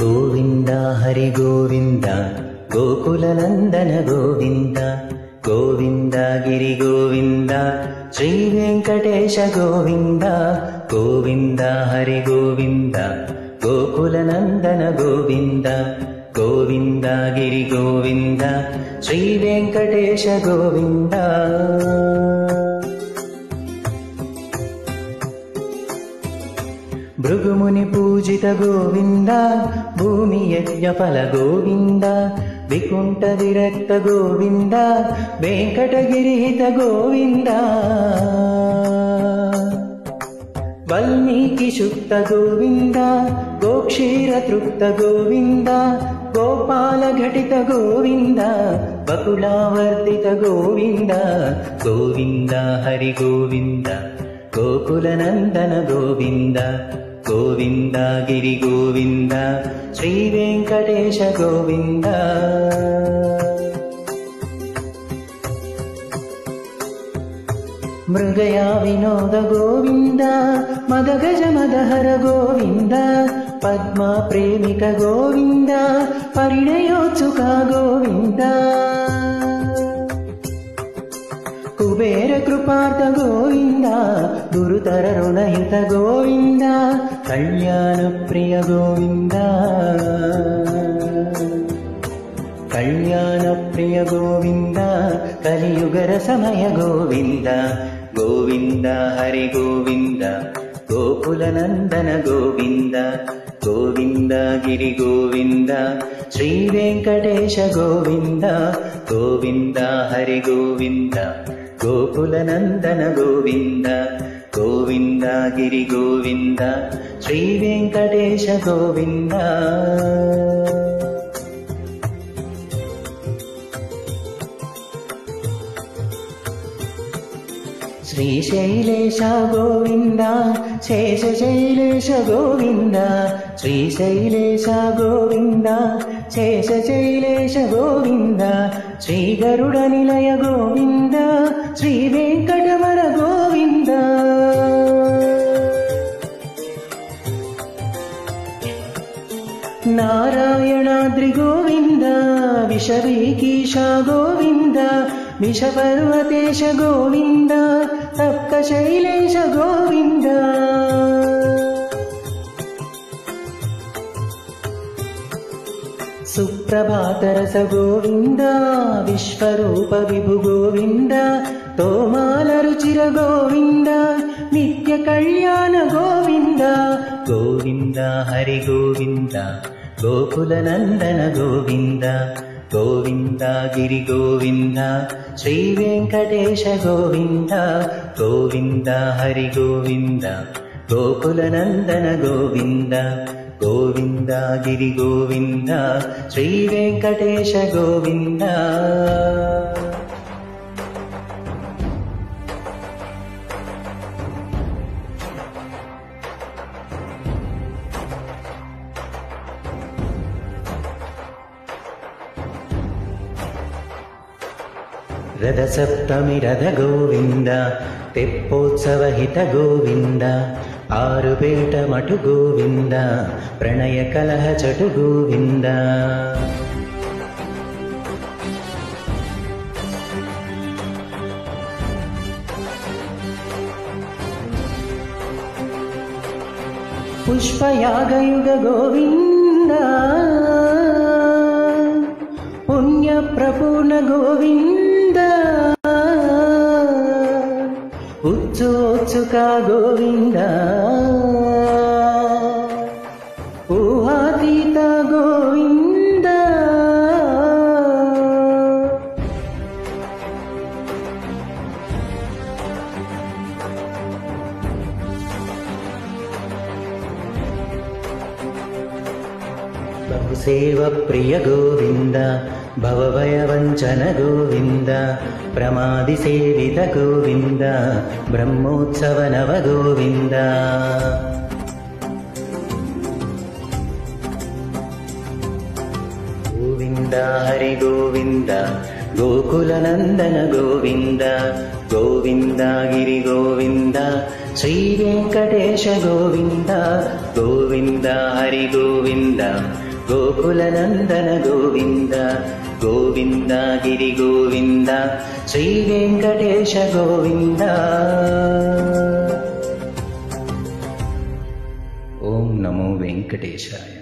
ಗೋವಿಂದ ಹರಿ ಗೋವಿಂದ ಗೋಕುಲನಂದನ ಗೋವಿಂದ ಗೋವಿಂದ ಗಿರಿ ಗೋವಿಂದ ಶ್ರೀ ವೆಂಕಟೇಶ ಗೋವಿಂದ ಗೋವಿಂದ ಹರಿ ಗೋವಿಂದ ಗೋಕುಲನಂದನ ಗೋವಿಂದ ಗೋವಿಂದ ಗಿರಿ ಗೋವಿಂದ ಶ್ರೀ ವೆಂಕಟೇಶ ಗೋವಿಂದ. ಭೃಗುಮುನಿ ಪೂಜಿತ ಗೋವಿಂದ ಭೂಮಿ ಯಜ್ಞ ಫಲ ಗೋವಿಂದ ವಿಕುಂಠ ವಿರಕ್ತ ಗೋವಿಂದ ವೆಂಕಟಗಿರಿಹಿತ ಗೋವಿಂದ ವಾಲ್ಮೀಕಿ ಶುಕ್ತ ಗೋವಿಂದ ಗೋಕ್ಷೀರ ತೃಪ್ತ ಗೋವಿಂದ ಗೋಪಾಲ ಘಟಿತ ಗೋವಿಂದ ಬಕುಳಾವರ್ತಿತ ಗೋವಿಂದ ಗೋವಿಂದ ಹರಿ ಗೋವಿಂದ ಗೋಕುಲನಂದನ ಗೋವಿಂದ ಗೋವಿಂದ ಗಿರಿ ಗೋವಿಂದ ಶ್ರೀ ವೆಂಕಟೇಶ ಗೋವಿಂದ. ಮೃಗಯ ವಿನೋದ ಗೋವಿಂದ ಮದಗಜ ಮದಹರ ಗೋವಿಂದ ಪದ್ಮ ಪ್ರೇಮಿಕ ಗೋವಿಂದ ಪರಿಣಯೋತ್ಸುಕ ಗೋವಿಂದ ಕುಬೇರ ಕೃಪಾರ್ಥ ಗೋವಿಂದ ಗುರುತರ ಋಣಯುತ ಗೋವಿಂದ ಕಲ್ಯಾಣ ಪ್ರಿಯ ಗೋವಿಂದ ಕಲ್ಯಾಣ ಪ್ರಿಯ ಗೋವಿಂದ ಕಲಿಯುಗರ ಸಮಯ ಗೋವಿಂದ ಗೋವಿಂದ ಹರಿ ಗೋವಿಂದ ಗೋಕುಲನಂದನ ಗೋವಿಂದ ಗೋವಿಂದ ಗಿರಿ ಗೋವಿಂದ ಶ್ರೀ ವೆಂಕಟೇಶ ಗೋವಿಂದ ಗೋವಿಂದ ಹರಿ ಗೋವಿಂದ ಗೋಕುಲನಂದನ ಗೋವಿಂದ ಗೋವಿಂದ ಗಿರಿ ಗೋವಿಂದ ಶ್ರೀ ವೆಂಕಟೇಶ ಗೋವಿಂದ. ಶ್ರೀಶೈಲೇಶ ಗೋವಿಂದ ಶೇಷಶೈಲೇಶ ಗೋವಿಂದ ಶ್ರೀಶೈಲೇಶ ಗೋವಿಂದ ಶೇಷಶೈಲೇಶ ಗೋವಿಂದ ಶ್ರೀ ಗರುಡ ನಿಲಯ ಗೋವಿಂದ ಶ್ರೀ ವೆಂಕಟವರ ಗೋವಿಂದ ನಾರಾಯಣಾದ್ರಿ ಗೋವಿಂದ ವಿಷವೀಕೀಶ ಗೋವಿಂದ ವಿಷಪರ್ವತೇಶ ಗೋವಿಂದ ಸಪ್ತಶೈಲೇಶ ಗೋವಿಂದ ಸುಪ್ರಭಾತರಸ ಗೋವಿಂದ ವಿಶ್ವರೂಪ ವಿಭು ಗೋವಿಂದ ತೋಮಾಲ ರುಚಿರ ಗೋವಿಂದ ನಿತ್ಯ ಕಲ್ಯಾಣ ಗೋವಿಂದ ಗೋವಿಂದ ಹರಿ ಗೋವಿಂದ ಗೋಕುಲನಂದನ ಗೋವಿಂದ ಗೋವಿಂದ ಗಿರಿ ಗೋವಿಂದ ಶ್ರೀ ವೆಂಕಟೇಶ ಗೋವಿಂದ ಗೋವಿಂದ ಹರಿ ಗೋವಿಂದ ಗೋಕುಲನಂದನ ಗೋವಿಂದ ಗೋವಿಂದ ಗಿರಿ ಗೋವಿಂದ ಶ್ರೀ ವೆಂಕಟೇಶ ಗೋವಿಂದ. ರಥ ಸಪ್ತಮಿ ರಥ ಗೋವಿಂದ ತೆಪ್ಪೋತ್ಸವ ಹಿತ ಗೋವಿಂದ ಆರುಪೇಟ ಮಠು ಗೋವಿಂದ ಪ್ರಣಯ ಕಲಹ ಚಟು ಗೋವಿಂದ ಪುಷ್ಪಯಾಗಯುಗ ಗೋವಿಂದ ಪುಣ್ಯ ಪ್ರಪೂರ್ಣ ಗೋವಿಂದ ಉಚ್ಚೋತ್ಸುಕ ಗೋವಿಂದ ಊಹಾತೀತ ಗೋವಿಂದ ಬಹುಸೇವ ಪ್ರಿಯ ಗೋವಿಂದ ಭವಭಯವಂಚನ ಗೋವಿಂದ ಪ್ರಮಾದಿ ಸೇವಿತ ಗೋವಿಂದ ಬ್ರಹ್ಮೋತ್ಸವ ನವ ಗೋವಿಂದ ಗೋವಿಂದ ಹರಿ ಗೋವಿಂದ ಗೋಕುಲನಂದನ ಗೋವಿಂದ గోవింద గిరి గోవింద శ్రీ వెంకటేశ గోవింద గోవింద హరి గోవింద గోకుల నందన గోవింద గోవింద గిరి గోవింద శ్రీ వెంకటేశ గోవింద. ఓం నమో వెంకటేశాయ.